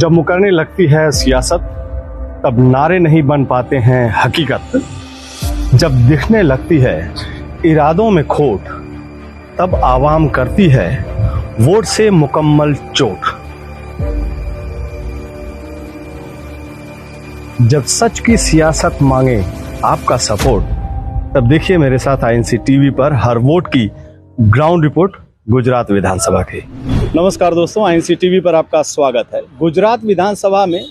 जब मुकरने लगती है सियासत, तब नारे नहीं बन पाते हैं हकीकत। जब दिखने लगती है इरादों में खोट, तब आवाम करती है वोट से मुकम्मल चोट। जब सच की सियासत मांगे आपका सपोर्ट, तब देखिए मेरे साथ आईएनसी टीवी पर हर वोट की ग्राउंड रिपोर्ट गुजरात विधानसभा की। नमस्कार दोस्तों, आईएनसी टीवी पर आपका स्वागत है। गुजरात विधानसभा में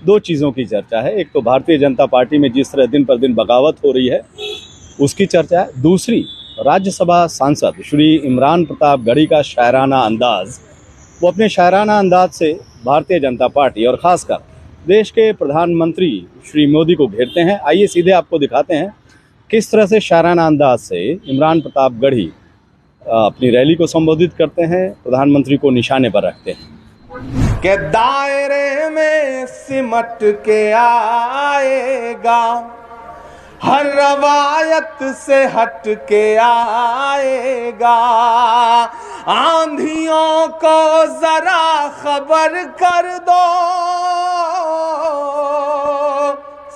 दो चीज़ों की चर्चा है। एक तो भारतीय जनता पार्टी में जिस तरह दिन पर दिन बगावत हो रही है उसकी चर्चा है। दूसरी, राज्यसभा सांसद श्री इमरान प्रताप गढ़ी का शायराना अंदाज। वो अपने शायराना अंदाज से भारतीय जनता पार्टी और ख़ासकर देश के प्रधानमंत्री श्री मोदी को घेरते हैं। आइए सीधे आपको दिखाते हैं किस तरह से शायराना अंदाज से इमरान प्रताप गढ़ी अपनी रैली को संबोधित करते हैं, प्रधानमंत्री को निशाने पर रखते हैं। के दायरे में सिमट के आएगा, हर रवायत से हट के आएगा, आंधियों को जरा खबर कर दो।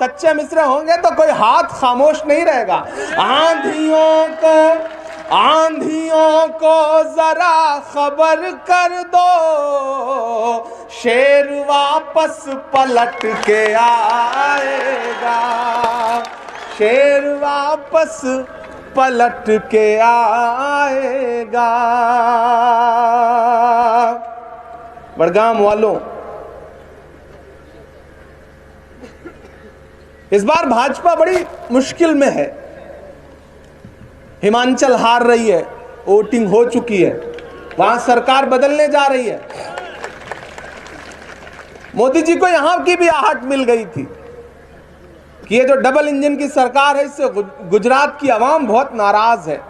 सच्चे मिस्र होंगे तो कोई हाथ खामोश नहीं रहेगा। आंधियों को जरा खबर कर दो, शेर वापस पलट के आएगा, शेर वापस पलट के आएगा। बड़गाम वालों, इस बार भाजपा बड़ी मुश्किल में है। हिमाचल हार रही है, वोटिंग हो चुकी है, वहां सरकार बदलने जा रही है। मोदी जी को यहां की भी आहट मिल गई थी कि ये जो डबल इंजन की सरकार है इससे गुजरात की आवाम बहुत नाराज है।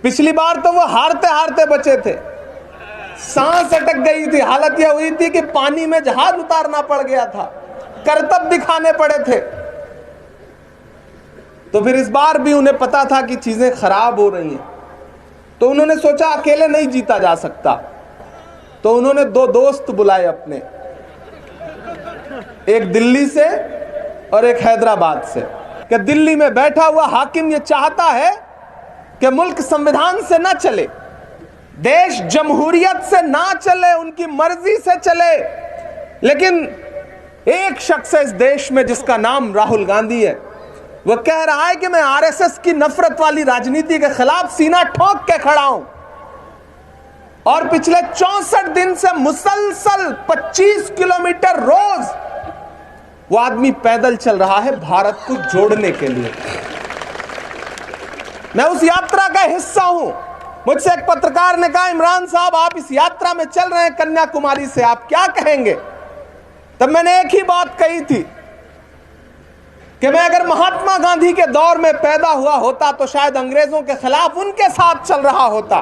पिछली बार तो वो हारते हारते बचे थे, सांस अटक गई थी, हालत यह हुई थी कि पानी में जहाज उतारना पड़ गया था, करतब दिखाने पड़े थे। तो फिर इस बार भी उन्हें पता था कि चीजें खराब हो रही हैं, तो उन्होंने सोचा अकेले नहीं जीता जा सकता। तो उन्होंने दो दोस्त बुलाए अपने, एक दिल्ली से और एक हैदराबाद से। कि दिल्ली में बैठा हुआ हाकिम ये चाहता है कि मुल्क संविधान से ना चले, देश जमहूरियत से ना चले, उनकी मर्जी से चले। लेकिन एक शख्स है इस देश में जिसका नाम राहुल गांधी है, वो कह रहा है कि मैं आरएसएस की नफरत वाली राजनीति के खिलाफ सीना ठोक के खड़ा हूं। और पिछले 64 दिन से मुसलसल 25 किलोमीटर रोज वो आदमी पैदल चल रहा है भारत को जोड़ने के लिए। मैं उस यात्रा का हिस्सा हूं। मुझसे एक पत्रकार ने कहा, इमरान साहब आप इस यात्रा में चल रहे हैं कन्याकुमारी से, आप क्या कहेंगे? तब मैंने एक ही बात कही थी कि मैं अगर महात्मा गांधी के दौर में पैदा हुआ होता तो शायद अंग्रेजों के खिलाफ उनके साथ चल रहा होता,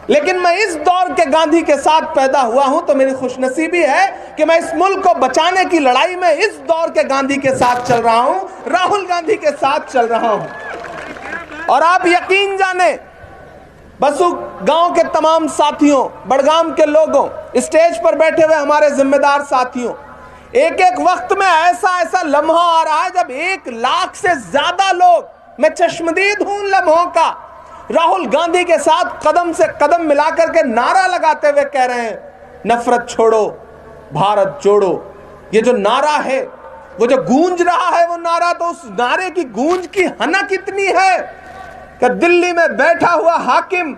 लेकिन मैं इस दौर के गांधी के साथ पैदा हुआ हूं, तो मेरी खुशनसीबी है कि मैं इस मुल्क को बचाने की लड़ाई में इस दौर के गांधी के साथ चल रहा हूं, राहुल गांधी के साथ चल रहा हूं। और आप यकीन जाने, बसु गांव के तमाम साथियों, बड़गाम के लोगों, स्टेज पर बैठे हुए हमारे जिम्मेदार साथियों, एक एक वक्त में ऐसा लम्हा आ रहा है जब 1 लाख से ज्यादा लोग, मैं चश्मदीद हूं उन लम्हों का, राहुल गांधी के साथ कदम से कदम मिलाकर के नारा लगाते हुए कह रहे हैं, नफरत छोड़ो, भारत जोड़ो। ये जो नारा है, वो जो गूंज रहा है, वो नारा, तो उस नारे की गूंज की हनक इतनी है कि दिल्ली में बैठा हुआ हाकिम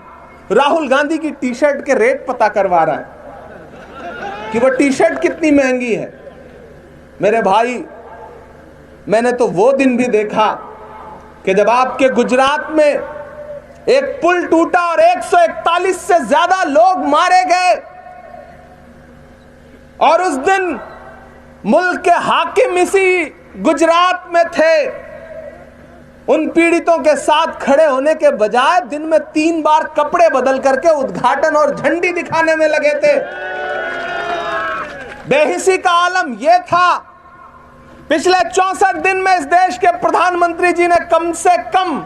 राहुल गांधी की टी शर्ट के रेट पता करवा रहा है कि वो टी शर्ट कितनी महंगी है। मेरे भाई, मैंने तो वो दिन भी देखा कि जब आपके गुजरात में एक पुल टूटा और 141 से ज्यादा लोग मारे गए, और उस दिन मुल्क के हाकिम इसी गुजरात में थे। उन पीड़ितों के साथ खड़े होने के बजाय दिन में 3 बार कपड़े बदल करके उद्घाटन और झंडी दिखाने में लगे थे। बेहिसी का आलम यह था। पिछले 64 दिन में इस देश के प्रधानमंत्री जी ने कम से कम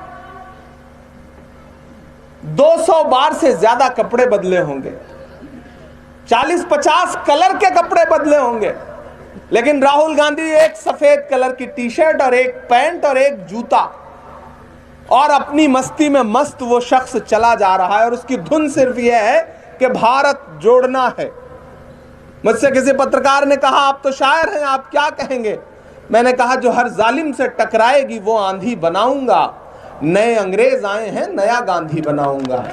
200 बार से ज्यादा कपड़े बदले होंगे। 40-50 कलर के कपड़े बदले होंगे, लेकिन राहुल गांधी एक सफेद कलर की टी शर्ट और एक पैंट और एक जूता, और अपनी मस्ती में मस्त वो शख्स चला जा रहा है और उसकी धुन सिर्फ यह है कि भारत जोड़ना है। मुझसे किसी पत्रकार ने कहा, आप तो शायर हैं, आप क्या कहेंगे? मैंने कहा, जो हर जालिम से टकराएगी वो आंधी बनाऊंगा, नए अंग्रेज आए हैं, नया गांधी बनाऊंगा।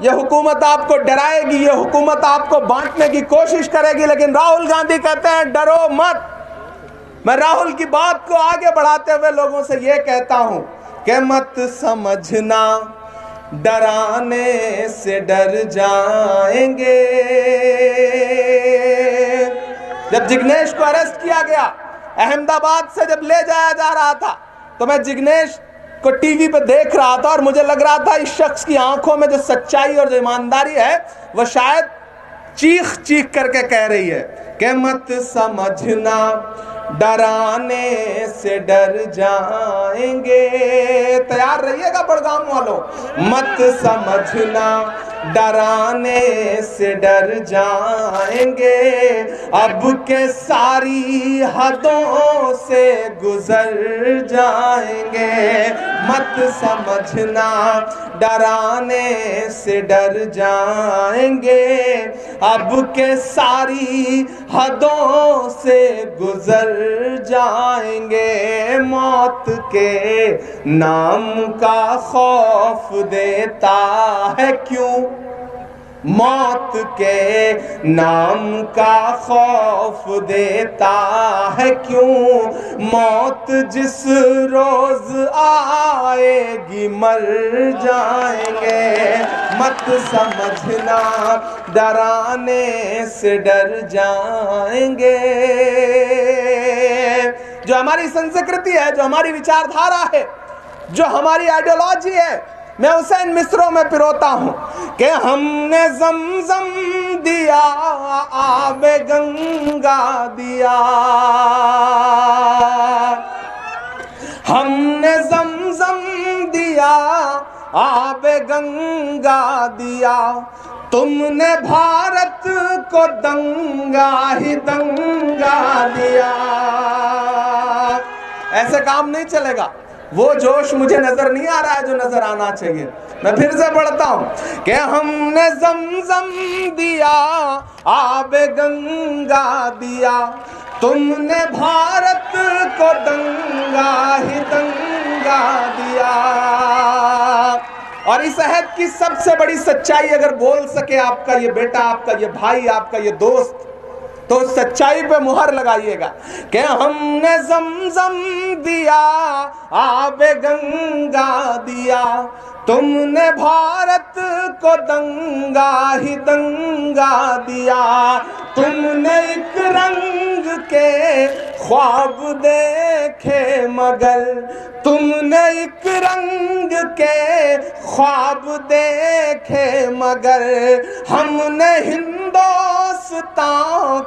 यह हुकूमत आपको डराएगी, यह हुकूमत आपको बांटने की कोशिश करेगी, लेकिन राहुल गांधी कहते हैं डरो मत। मैं राहुल की बात को आगे बढ़ाते हुए लोगों से यह कहता हूं कि मत समझना डराने से डर जाएंगे। जब जिग्नेश को अरेस्ट किया गया, अहमदाबाद से जब ले जाया जा रहा था, तो मैं जिग्नेश को टीवी पे देख रहा था और मुझे लग रहा था इस शख्स की आंखों में जो सच्चाई और जो ईमानदारी है वह शायद चीख चीख करके कह रही है कि मत समझना डराने से डर जाएंगे। तैयार रहिएगा बड़गाम वालों, मत समझना डराने से डर जाएंगे, अब के सारी हदों से गुजर जाएंगे। मत समझना डराने से डर जाएंगे, अब के सारी हदों से गुजर जाएंगे। मौत के नाम का खौफ देता है क्यों? मौत के नाम का खौफ देता है क्यों? मौत जिस रोज आएगी मर जाएंगे। मत समझना डराने से डर जाएंगे। जो हमारी संस्कृति है, जो हमारी विचारधारा है, जो हमारी आइडियोलॉजी है, मैं उसे इन मिसरों में पिरोता हूं कि हमने ज़मज़म दिया, आबे गंगा दिया, हमने ज़मज़म दिया, आबे गंगा दिया, तुमने भारत को दंगा ही दंगा दिया। ऐसे काम नहीं चलेगा। वो जोश मुझे नजर नहीं आ रहा है जो नजर आना चाहिए। मैं फिर से पढ़ता हूं कि हमने ज़मज़म दिया, आबे गंगा दिया, तुमने भारत को दंगा ही दंगा दिया। और इस अहद की सबसे बड़ी सच्चाई अगर बोल सके आपका ये बेटा, आपका ये भाई, आपका ये दोस्त, तो सच्चाई पे मुहर लगाइएगा कि हमने ज़मज़म दिया, आबे गंगा दिया, तुमने भारत को दंगा ही दंगा दिया। तुमने एक रंग के ख्वाब देखे मगर, तुमने एक रंग के ख्वाब देखे मगर, हमने हिंदुस्तान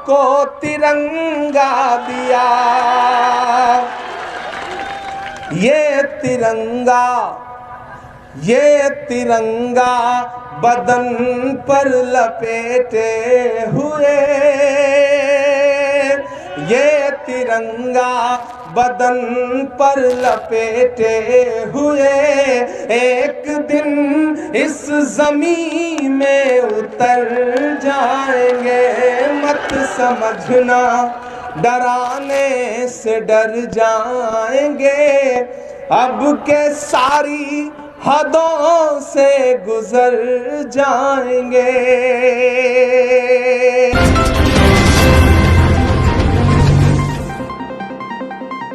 को तिरंगा दिया। ये तिरंगा बदन पर लपेटे हुए, ये तिरंगा बदन पर लपेटे हुए, एक दिन इस जमीन में उतर जाएंगे। मत समझना डराने से डर जाएंगे, अब के सारी हदों से गुजर जाएंगे।